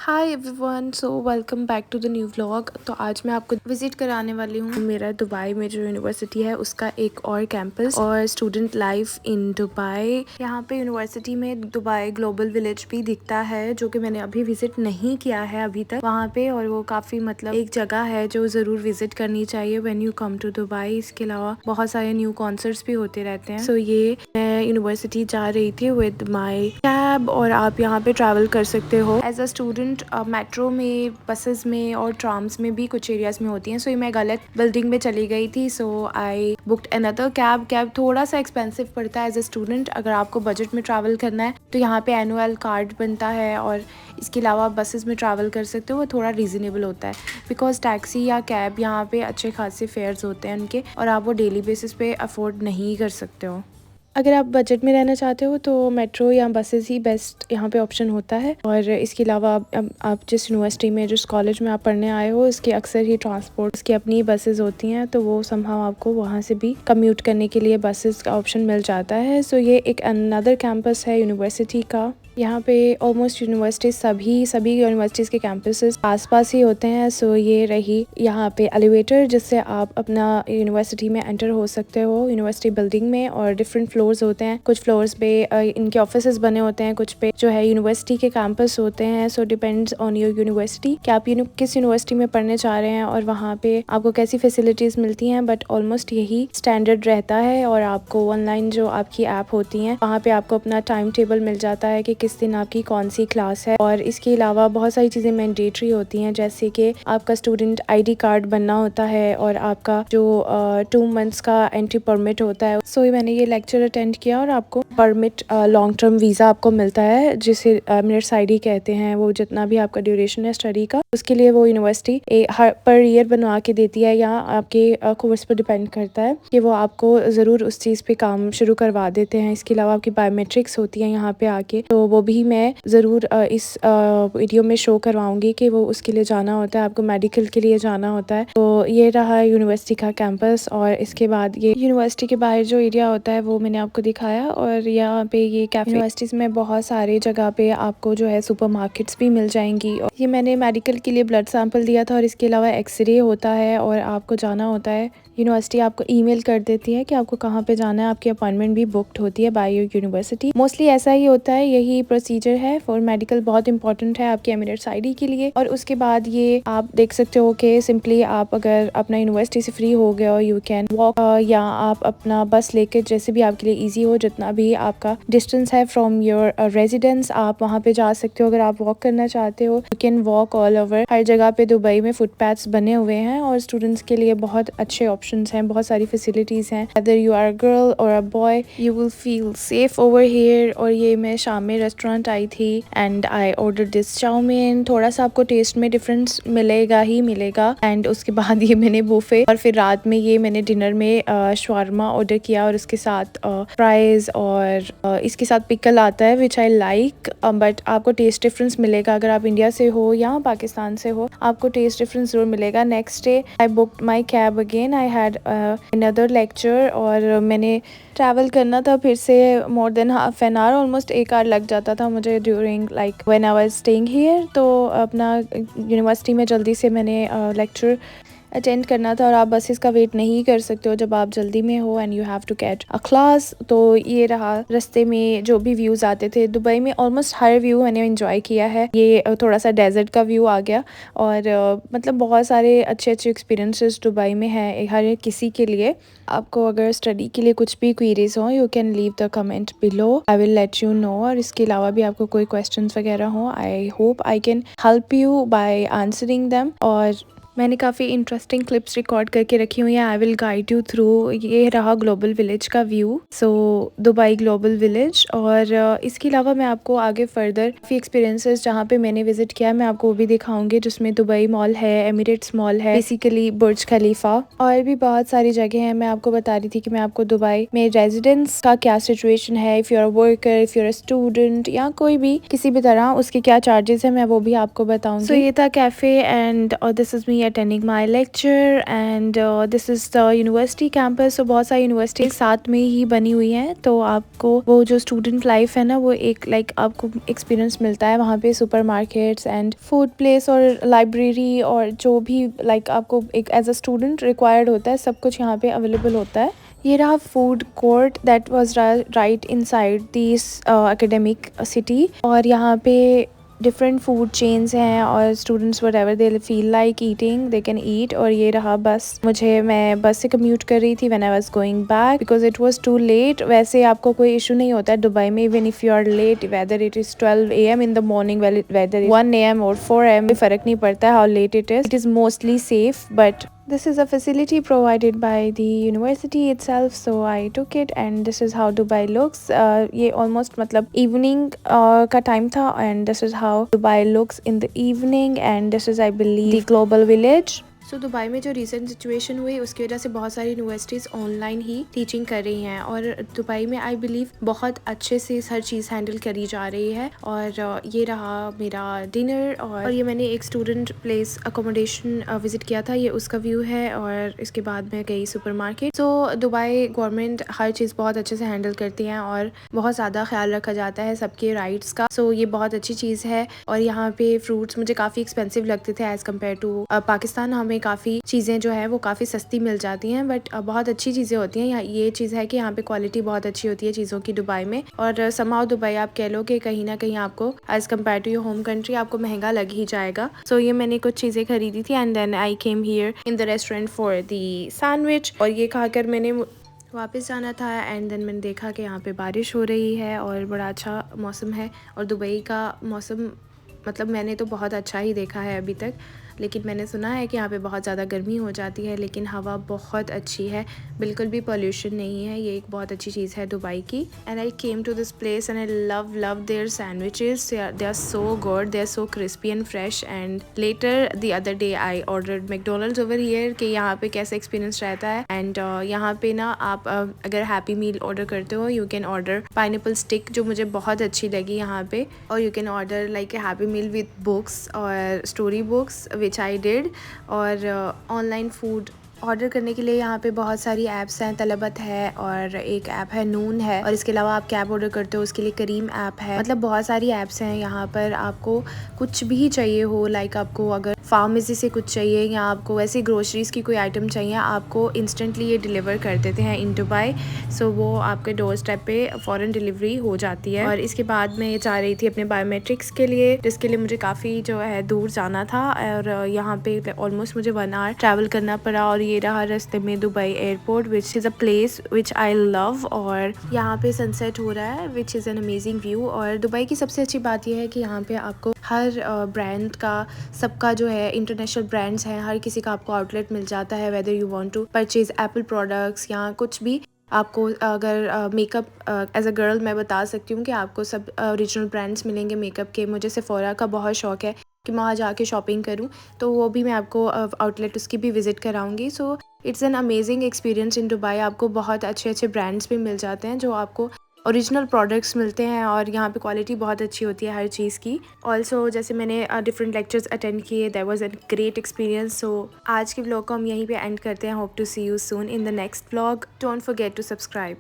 Hi everyone, so welcome back to the new vlog. तो आज मैं आपको विजिट कराने वाली हूँ मेरा दुबई में जो यूनिवर्सिटी है उसका एक और कैंपस और स्टूडेंट लाइफ इन दुबई। यहाँ पे यूनिवर्सिटी में दुबई ग्लोबल विलेज भी दिखता है जो कि मैंने अभी विजिट नहीं किया है अभी तक वहाँ पे, और वो काफी मतलब एक जगह है जो जरूर विजिट करनी चाहिए when you come to Dubai. इसके अलावा बहुत सारे न्यू कॉन्सर्ट्स भी होते रहते हैं। सो ये मैं यूनिवर्सिटी जा रही थी विद माई कैब और आप यहाँ पे ट्रैवल कर सकते हो एज अ स्टूडेंट। मेट्रो में, बसेस में और ट्राम्स में भी कुछ एरियाज में होती हैं। सो ये मैं गलत बिल्डिंग में चली गई थी, सो आई बुक्ड अनदर कैब थोड़ा सा एक्सपेंसिव पड़ता है एज अ स्टूडेंट। अगर आपको बजट में ट्रैवल करना है तो यहाँ पे एनुअल कार्ड बनता है, और इसके अलावा बसेस में ट्रैवल कर सकते हो, वो थोड़ा रीजनेबल होता है बिकॉज टैक्सी या कैब यहाँ पे अच्छे खासे फेयर्स होते हैं उनके, और आप वो डेली बेसिस पे अफोर्ड नहीं कर सकते हो। अगर आप बजट में रहना चाहते हो तो मेट्रो या बसेस ही बेस्ट यहाँ पे ऑप्शन होता है। और इसके अलावा आप जिस यूनिवर्सिटी में, जिस कॉलेज में आप पढ़ने आए हो, इसके अक्सर ही ट्रांसपोर्ट की अपनी बसेस होती हैं, तो वो समहाउ आपको वहाँ से भी कम्यूट करने के लिए बसेस का ऑप्शन मिल जाता है। सो ये एक अनदर कैंपस है यूनिवर्सिटी का। यहाँ पे ऑलमोस्ट यूनिवर्सिटी सभी यूनिवर्सिटीज़ के कैंपसेस आसपास ही होते हैं। सो ये रही यहाँ पे एलिवेटर जिससे आप अपना यूनिवर्सिटी में एंटर हो सकते हो यूनिवर्सिटी बिल्डिंग में, और डिफरेंट फ्लोर्स होते हैं। कुछ फ्लोर्स पे इनके ऑफिसेज बने होते हैं, कुछ पे जो है यूनिवर्सिटी के कैंपस होते हैं। So depends on your university कि आप किस यूनिवर्सिटी में पढ़ने चाह रहे हैं और वहाँ पे आपको कैसी फैसिलिटीज मिलती हैं, बट ऑलमोस्ट यही स्टैंडर्ड रहता है। और आपको ऑनलाइन जो आपकी ऐप होती हैं वहाँ पे आपको अपना टाइम टेबल मिल जाता है कि किस दिन आपकी कौन सी क्लास है। और इसके अलावा बहुत सारी चीज़ें मैंडेटरी होती हैं, जैसे कि आपका स्टूडेंट आईडी कार्ड बनना होता है और आपका जो 2 मंथ्स का एंट्री परमिट होता है। सो मैंने ये लेक्चर अटेंड किया और आपको परमिट लॉन्ग टर्म वीज़ा आपको मिलता है जिसे एमिरेट्स आईडी कहते हैं। वो जितना भी आपका ड्यूरेशन है स्टडी का, उसके लिए वो यूनिवर्सिटी हर पर ईयर बनवा के देती है, या आपके कोर्स पर डिपेंड करता है कि वो आपको ज़रूर उस चीज़ पे काम शुरू करवा देते हैं। इसके अलावा आपकी बायोमेट्रिक्स होती हैं यहाँ पे आके, तो वो भी मैं ज़रूर इस वीडियो में शो करवाऊंगी कि वो उसके लिए जाना होता है, आपको मेडिकल के लिए जाना होता है। तो ये रहा यूनिवर्सिटी का कैंपस, और इसके बाद ये यूनिवर्सिटी के बाहर जो एरिया होता है वो मैंने आपको दिखाया। और यहाँ पे ये कैफे यूनिवर्सिटीज में बहुत सारे जगह पे आपको जो है सुपरमार्केट्स भी मिल जाएंगी। और ये मैंने मेडिकल के लिए ब्लड सैंपल दिया था, और इसके अलावा एक्सरे होता है और आपको जाना होता है। यूनिवर्सिटी आपको ईमेल कर देती है कि आपको कहाँ पे जाना है, आपकी अपॉइंटमेंट भी बुक्ड होती है बाय योर यूनिवर्सिटी। मोस्टली ऐसा ही होता है, यही प्रोसीजर है फॉर मेडिकल। बहुत इंपॉर्टेंट है आपके एमिरेट्स आईडी के लिए। और उसके बाद ये आप देख सकते हो कि सिंपली आप अगर अपना यूनिवर्सिटी से फ्री हो गए हो, यू कैन वॉक, या आप अपना बस लेकर जैसे भी आपके लिए ईजी हो, जितना भी आपका डिस्टेंस है फ्रॉम योर रेजिडेंस, आप वहाँ पे जा सकते हो। अगर आप वॉक करना चाहते हो, you can walk all over. हर जगह पे दुबई में फुटपाथ्स बने हुए हैं और स्टूडेंट्स के लिए बहुत अच्छे ऑप्शंस हैं, बहुत सारी फैसिलिटीज हैं। अदर यू आर गर्ल और a boy, you will feel safe over here. और ये मैं शाम में रेस्टोरेंट आई थी and I order this chowmein. थोड़ा सा आपको टेस्ट में डिफरेंस मिलेगा ही मिलेगा। एंड उसके बाद ये मैंने बुफे, और फिर रात में ये मैंने डिनर में शवारमा ऑर्डर किया, और उसके साथ फ्राइज और इसके साथ पिकल आता है विच आई लाइक, बट आपको टेस्ट डिफरेंस मिलेगा। अगर आप इंडिया से हो या पाकिस्तान से हो, आपको टेस्ट डिफरेंस जरूर मिलेगा। Next day I booked my cab again, I had another lecture, और मैंने ट्रैवल करना था फिर से more than half an hour, almost 1 hour लग जाता था मुझे during like when I was staying here. तो अपना यूनिवर्सिटी में जल्दी से मैंने लेक्चर अटेंड करना था, और आप बसेस का वेट नहीं कर सकते हो जब आप जल्दी में हो and you have to catch a class. तो ये रहा रास्ते में जो भी व्यूज आते थे। दुबई में ऑलमोस्ट हर व्यू मैंने एंजॉय किया है। ये थोड़ा सा डेजर्ट का व्यू आ गया, और मतलब बहुत सारे अच्छे एक्सपीरियंसेस दुबई में है हर किसी के लिए। आपको अगर स्टडी के लिए कुछ भी क्वेरीज हो, you can leave the comment below, I will let you know. और इसके अलावा भी आपको कोई क्वेश्चंस वगैरह हो, I hope I can help you by answering them. और मैंने काफ़ी इंटरेस्टिंग क्लिप्स रिकॉर्ड करके रखी हुई हैं, I will guide you through. ये रहा ग्लोबल विलेज का view, so Dubai global village. और इसके अलावा मैं आपको आगे फर्दर काफ़ी एक्सपीरियंसेस जहाँ पे मैंने विजिट किया मैं आपको वो भी दिखाऊंगी, जिसमें दुबई मॉल है, एमिरेट्स मॉल है, बेसिकली बुर्ज खलीफा, और भी बहुत सारी जगह हैं। मैं आपको बता रही थी कि मैं आपको दुबई में रेजिडेंस का क्या सिचुएशन है, if you are worker, if you are student, या कोई भी किसी भी तरह उसके क्या चार्जेस है, मैं वो भी आपको बताऊंगी। सो ये था cafe, and this is me attending my lecture and this is the university campus. तो बहुत सारी यूनिवर्सिटी साथ में ही बनी हुई हैं, तो आपको वो जो स्टूडेंट लाइफ है ना, वो एक आपको एक्सपीरियंस मिलता है वहाँ पे। Super markets and food place और लाइब्रेरी और जो भी आपको एक एज अ स्टूडेंट रिक्वायर्ड होता है, सब कुछ यहाँ पे अवेलेबल होता है। ये रहा food court that was right inside this academic city, और यहाँ पे डिफरेंट फूड चेन्स हैं और students what ever they feel like eating they can eat. और ये रहा बस, मैं बस से कम्यूट कर रही थी when I was going back because it was too late. वैसे आपको कोई इशू नहीं होता है दुबई में, even if you are late, whether it is 12 AM in the morning, whether 1 AM और 4 AM, फर्क नहीं पड़ता है how late it is mostly safe. But this is a facility provided by the university itself, so I took it and this is how Dubai looks. ये almost मतलब evening का time था and this is how Dubai looks in the evening and this is I believe the global village. So Dubai में जो recent situation हुई उसकी वजह से बहुत सारी यूनिवर्सिटीज़ ऑनलाइन ही टीचिंग कर रही हैं, और दुबई में आई बिलीव बहुत अच्छे से हर चीज़ हैंडल करी जा रही है। और ये रहा मेरा डिनर, और ये मैंने एक स्टूडेंट प्लेस अकोमोडेशन विजिट किया था, ये उसका व्यू है। और इसके बाद मैं गई supermarket. So Dubai government हर चीज़ बहुत अच्छे से हैंडल करती हैं और बहुत ज़्यादा ख्याल रखा जाता है सबके राइट्स का। सो ये बहुत अच्छी चीज़ है। और यहाँ पे फ्रूट्स मुझे काफ़ी एक्सपेंसिव लगते थे एज़ कम्पेयर टू पाकिस्तान। हमें काफ़ी चीज़ें जो है वो काफ़ी सस्ती मिल जाती हैं, बट बहुत अच्छी चीज़ें होती हैं। ये चीज़ है कि यहाँ पे क्वालिटी बहुत अच्छी होती है चीज़ों की दुबई में। और समाओ दुबई आप कह लो कि कहीं ना कहीं आपको as compare to your home country आपको महंगा लग ही जाएगा। सो ये मैंने कुछ चीज़ें खरीदी थी and then I came here in the restaurant for the sandwich. और ये खाकर मैंने वापस जाना था एंड देन मैंने देखा कि यहाँ पे बारिश हो रही है और बड़ा अच्छा मौसम है। और दुबई का मौसम मतलब मैंने तो बहुत अच्छा ही देखा है अभी तक, लेकिन मैंने सुना है कि यहाँ पे बहुत ज़्यादा गर्मी हो जाती है, लेकिन हवा बहुत अच्छी है, बिल्कुल भी पोल्यूशन नहीं है। ये एक बहुत अच्छी चीज़ है दुबई की। And I came to this place and I love their sandwiches, they are so good, they are so crispy and fresh. And later the other day I ordered McDonald's over here कि यहाँ पे कैसा experience रहता है। And यहाँ पे ना आप अगर हैप्पी मील ऑर्डर करते हो, you can order pineapple stick जो मुझे बहुत अच्छी लगी यहाँ पे, और you can order like a happy meal with books और story books which I did. और ऑनलाइन फूड ऑर्डर करने के लिए यहाँ पे बहुत सारी ऐप्स हैं, तलबत है और एक ऐप है नून है, और इसके अलावा आप कैब ऑर्डर करते हो उसके लिए करीम ऐप है। मतलब बहुत सारी ऐप्स हैं यहाँ पर। आपको कुछ भी चाहिए हो, लाइक आपको अगर फार्मेसी से कुछ चाहिए या आपको वैसे ग्रोसरीज की कोई आइटम चाहिए, आपको इंस्टेंटली ये डिलीवर कर देते हैं इन दुबई। सो वो आपके डोर स्टेप पे फ़ौरन डिलीवरी हो जाती है। और इसके बाद मैं जा रही थी अपने बायोमेट्रिक्स के लिए, जिसके लिए मुझे काफ़ी जो है दूर जाना था, और यहाँ पे ऑलमोस्ट मुझे 1 आवर ट्रैवल करना पड़ा। और ये रहा रास्ते में Dubai airport which is a place which I love, और यहाँ पे सनसेट हो रहा है which is an amazing view. और दुबई की सबसे अच्छी बात यह है कि यहाँ पे आपको हर ब्रांड का, सबका जो है इंटरनेशनल ब्रांड्स हैं, हर किसी का आपको आउटलेट मिल जाता है। Whether you want to purchase Apple products या कुछ भी, आपको अगर मेकअप एज अ गर्ल मैं बता सकती हूँ कि आपको सब ओरिजिनल ब्रांड्स मिलेंगे मेकअप के। मुझे सेफोरा का बहुत शौक है कि मैं वहाँ जाके शॉपिंग करूँ, तो वो भी मैं आपको आउटलेट उसकी भी विज़िट कराऊंगी। So it's an amazing experience in Dubai. आपको बहुत अच्छे अच्छे ब्रांड्स भी मिल जाते हैं जो आपको ओरिजिनल प्रोडक्ट्स मिलते हैं, और यहाँ पे क्वालिटी बहुत अच्छी होती है हर चीज़ की। ऑल्सो जैसे मैंने डिफरेंट लेक्चर्स अटेंड किए, that was a great experience. So आज के व्लॉग को हम यहीं पे एंड करते हैं। Hope to see you soon in the next vlog. Don't forget to subscribe.